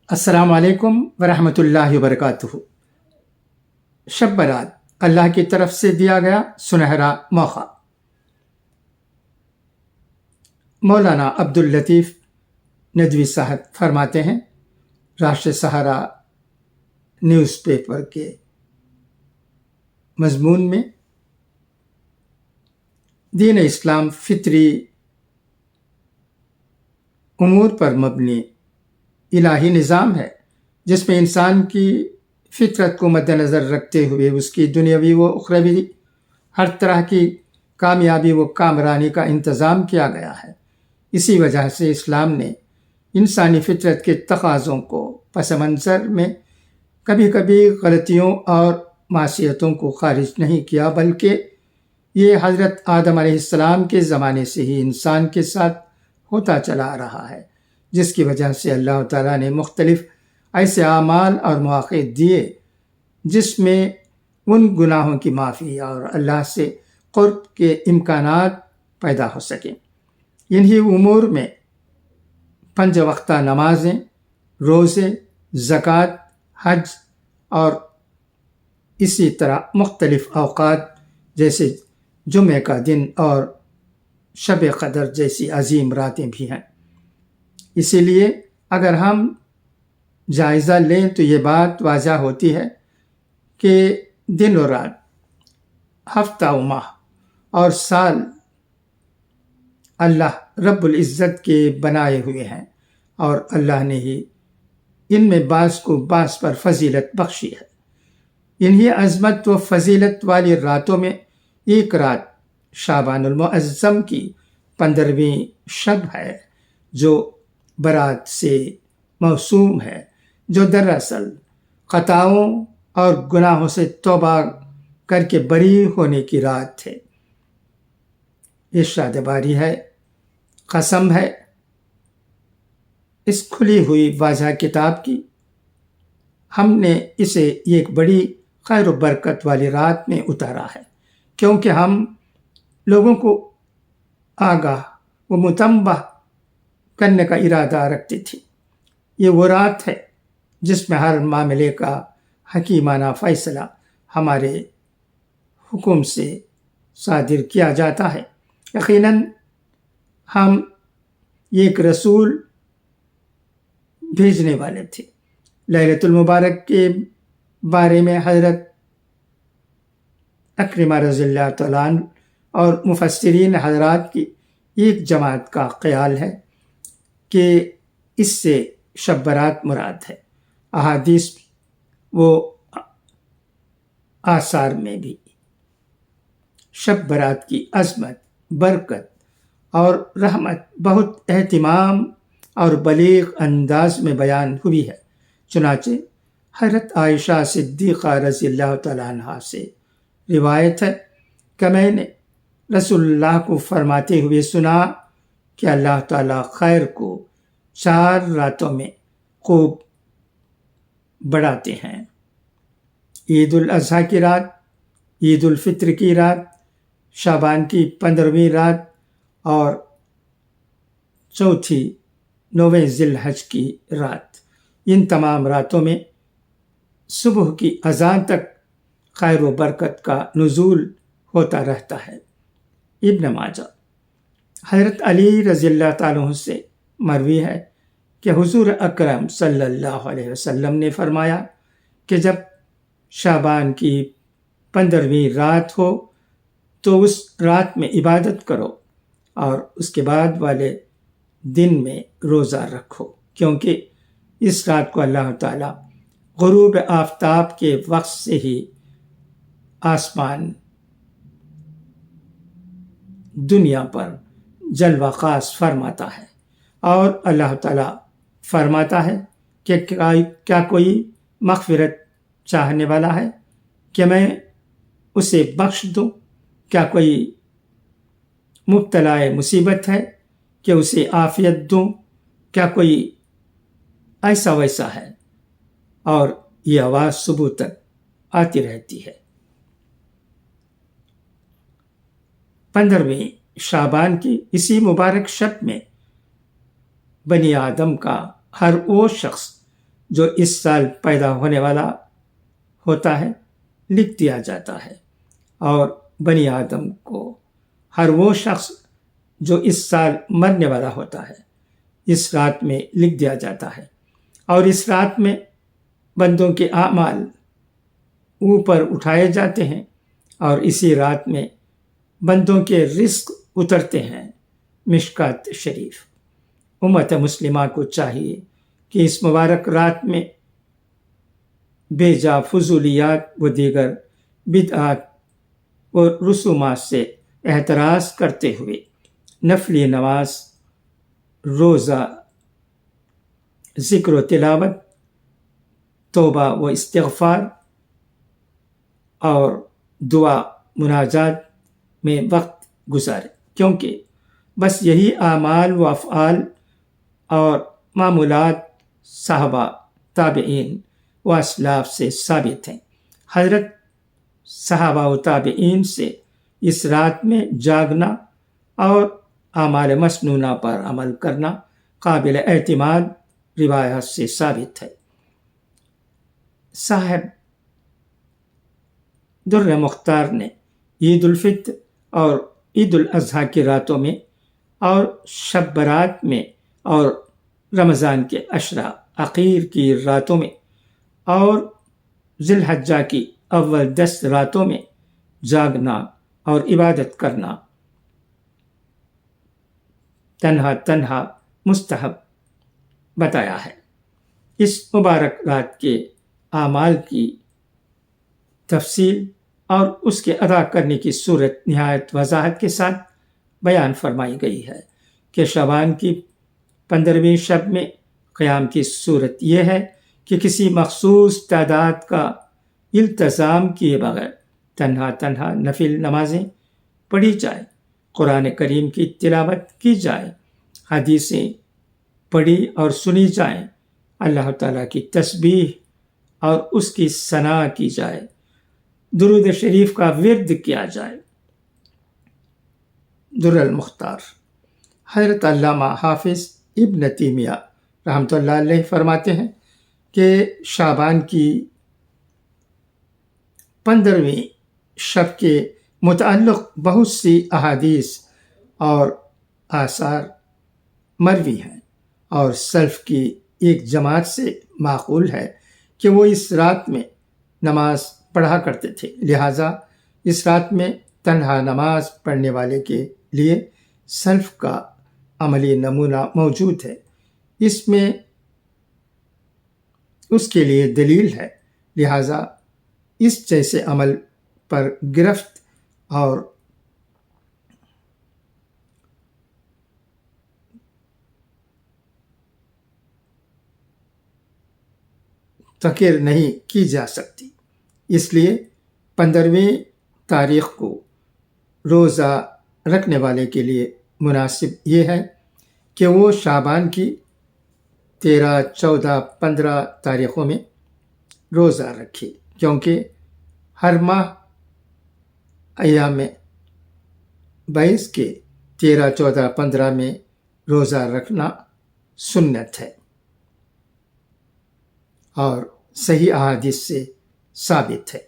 السلام علیکم ورحمۃ اللہ وبرکاتہ۔ شب برات اللہ کی طرف سے دیا گیا سنہرا موقع۔ مولانا عبداللطیف ندوی صاحب فرماتے ہیں، راشٹر سہارا نیوز پیپر کے مضمون میں، دین اسلام فطری امور پر مبنی الہی نظام ہے، جس میں انسان کی فطرت کو مد نظر رکھتے ہوئے اس کی دنیاوی و اخروی ہر طرح کی کامیابی و کامرانی کا انتظام کیا گیا ہے۔ اسی وجہ سے اسلام نے انسانی فطرت کے تقاضوں کو پس منظر میں کبھی کبھی غلطیوں اور معصیتوں کو خارج نہیں کیا، بلکہ یہ حضرت آدم علیہ السلام کے زمانے سے ہی انسان کے ساتھ ہوتا چلا آ رہا ہے، جس کی وجہ سے اللہ تعالیٰ نے مختلف ایسے اعمال اور مواقع دیے جس میں ان گناہوں کی معافی اور اللہ سے قرب کے امکانات پیدا ہو سکیں۔ انہی امور میں 5 وقتہ نمازیں، روزے، زکوٰۃ، حج اور اسی طرح مختلف اوقات جیسے جمعہ کا دن اور شب قدر جیسی عظیم راتیں بھی ہیں۔ اسی لیے اگر ہم جائزہ لیں تو یہ بات واضح ہوتی ہے کہ دن و رات، ہفتہ و ماہ اور سال اللہ رب العزت کے بنائے ہوئے ہیں، اور اللہ نے ہی ان میں بعض کو بعض پر فضیلت بخشی ہے۔ انہی عظمت و فضیلت والی راتوں میں ایک رات شعبان المعظم کی 15ویں شب ہے، جو برات سے موسوم ہے، جو دراصل خطاؤں اور گناہوں سے توبہ کر کے بری ہونے کی رات ہے۔ ارشاد باری ہے، قسم ہے اس کھلی ہوئی واضح کتاب کی، ہم نے اسے ایک بڑی خیر و برکت والی رات میں اتارا ہے، کیونکہ ہم لوگوں کو آگاہ و متنبہ کرنے کا ارادہ رکھتے تھے۔ یہ وہ رات ہے جس میں ہر معاملے کا حکیمانہ فیصلہ ہمارے حکم سے صادر کیا جاتا ہے۔ یقیناً ہم ایک رسول بھیجنے والے تھے۔ لیلۃ المبارک کے بارے میں حضرت اکرمہ رضی اللہ تعالیٰ عنہ اور مفسرین حضرات کی ایک جماعت کا خیال ہے کہ اس سے شب برات مراد ہے۔ احادیث و آثار میں بھی شب برات کی عظمت، برکت اور رحمت بہت اہتمام اور بلیغ انداز میں بیان ہوئی ہے۔ چنانچہ حضرت عائشہ صدیقہ رضی اللہ تعالیٰ عنہا سے روایت ہے کہ میں نے رسول اللہ کو فرماتے ہوئے سنا کہ اللہ تعالیٰ خیر کو 4 راتوں میں خوب بڑھاتے ہیں: عید الاضحیٰ کی رات، عید الفطر کی رات، شعبان کی 15ویں رات اور چوتھی 9ویں ذی الحج کی رات۔ ان تمام راتوں میں صبح کی اذان تک خیر و برکت کا نزول ہوتا رہتا ہے۔ ابن ماجہ۔ حضرت علی رضی اللہ تعالیٰ عنہ سے مروی ہے کہ حضور اکرم صلی اللہ علیہ وسلم نے فرمایا کہ جب شعبان کی 15ویں رات ہو تو اس رات میں عبادت کرو اور اس کے بعد والے دن میں روزہ رکھو، کیونکہ اس رات کو اللہ تعالیٰ غروب آفتاب کے وقت سے ہی آسمان دنیا پر جلوہ خاص فرماتا ہے، اور اللہ تعالیٰ فرماتا ہے کہ کیا کوئی مغفرت چاہنے والا ہے کہ میں اسے بخش دوں؟ کیا کوئی مبتلا مصیبت ہے کہ اسے عافیت دوں؟ کیا کوئی ایسا ویسا ہے؟ اور یہ آواز صبح تک آتی رہتی ہے۔ 15ویں شعبان کی اسی مبارک شب میں بنی آدم کا ہر وہ شخص جو اس سال پیدا ہونے والا ہوتا ہے لکھ دیا جاتا ہے، اور بنی آدم کو ہر وہ شخص جو اس سال مرنے والا ہوتا ہے اس رات میں لکھ دیا جاتا ہے، اور اس رات میں بندوں کے اعمال اوپر اٹھائے جاتے ہیں، اور اسی رات میں بندوں کے رزق اترتے ہیں۔ مشکات شریف۔ امت مسلمہ کو چاہیے کہ اس مبارک رات میں بے جا فضولیات و دیگر بدعات اور رسومات سے احتراز کرتے ہوئے نفلی نماز، روزہ، ذکر و تلاوت، توبہ و استغفار اور دعا مناجات میں وقت گزارے، کیونکہ بس یہی اعمال و افعال اور معمولات صحابہ، تابعین و اسلاف سے ثابت ہیں۔ حضرت صحابہ و تابعین سے اس رات میں جاگنا اور اعمال مسنونہ پر عمل کرنا قابل اعتماد روایات سے ثابت ہے۔ صاحب در مختار نے عید الفطر اور عید الاضحیٰ کی راتوں میں اور شب برات میں اور رمضان کے عشرہ اخیر کی راتوں میں اور ذی الحجہ کی اول 10 راتوں میں جاگنا اور عبادت کرنا تنہا مستحب بتایا ہے۔ اس مبارک رات کے اعمال کی تفصیل اور اس کے ادا کرنے کی صورت نہایت وضاحت کے ساتھ بیان فرمائی گئی ہے کہ شعبان کی 15ویں شب میں قیام کی صورت یہ ہے کہ کسی مخصوص تعداد کا التزام کیے بغیر تنہا نفل نمازیں پڑھی جائے، قرآن کریم کی تلاوت کی جائے، حدیثیں پڑھی اور سنی جائیں، اللہ تعالیٰ کی تسبیح اور اس کی ثنا کی جائے، درود شریف کا ورد کیا جائے۔ در المختار۔ حضرت علامہ حافظ ابن تیمیہ رحمۃ اللہ علیہ فرماتے ہیں کہ شعبان کی 15ویں شب کے متعلق بہت سی احادیث اور آثار مروی ہیں، اور سلف کی ایک جماعت سے معقول ہے کہ وہ اس رات میں نماز پڑھا کرتے تھے، لہٰذا اس رات میں تنہا نماز پڑھنے والے کے لیے سلف کا عملی نمونہ موجود ہے، اس میں اس کے لیے دلیل ہے، لہٰذا اس جیسے عمل پر گرفت اور تقریر نہیں کی جا سکتی۔ اس لیے 15ویں تاریخ کو روزہ رکھنے والے کے لیے مناسب یہ ہے کہ وہ شعبان کی 13، 14، 15 تاریخوں میں روزہ رکھے، کیونکہ ہر ماہ ایام 22 کے 13، 14، 15 میں روزہ رکھنا سنت ہے اور صحیح احادیث سے ثابت ہے۔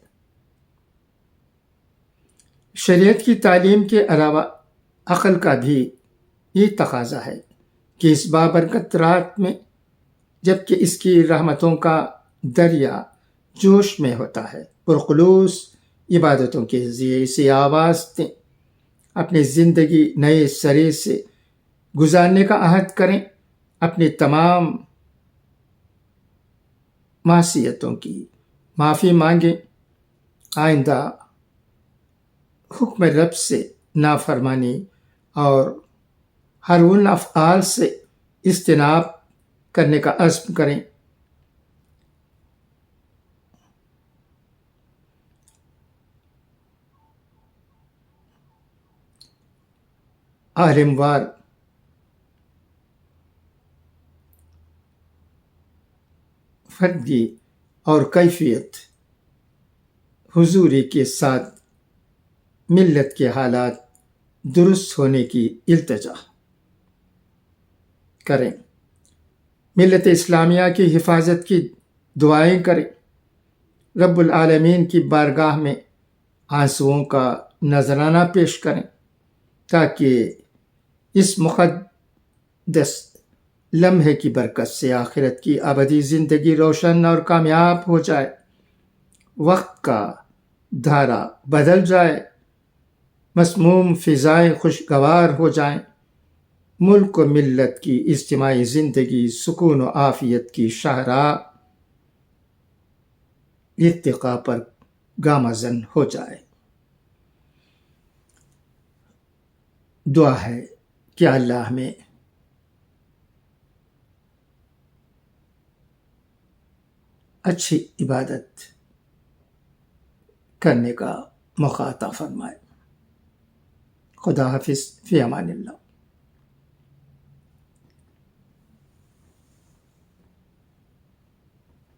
شریعت کی تعلیم کے علاوہ عقل کا بھی یہ تقاضا ہے کہ اس بابرکت رات میں جبکہ اس کی رحمتوں کا دریا جوش میں ہوتا ہے، پرخلوص عبادتوں کے ذریعے اسے آواز دیں، اپنی زندگی نئے سرے سے گزارنے کا عہد کریں، اپنی تمام معصیتوں کی معافی مانگیں، آئندہ حکم رب سے نافرمانی اور ہر ان افعال سے اجتناب کرنے کا عزم کریں۔ عالم وار فردی اور کیفیت حضوری کے ساتھ ملت کے حالات درست ہونے کی التجا کریں۔ ملت اسلامیہ کی حفاظت کی دعائیں کریں، رب العالمین کی بارگاہ میں آنسوؤں کا نذرانہ پیش کریں تاکہ اس مقدس لمحے کی برکت سے آخرت کی ابدی زندگی روشن اور کامیاب ہو جائے، وقت کا دھارا بدل جائے، مسموم فضائیں خوشگوار ہو جائیں، ملک و ملت کی اجتماعی زندگی سکون و عافیت کی شاہراہ ارتقاء پر گامزن ہو جائے۔ دعا ہے کہ اللہ ہمیں اچھی عبادت کرنے کا موقع عطا فرمائے۔ خدا حافظ، فی امان اللہ۔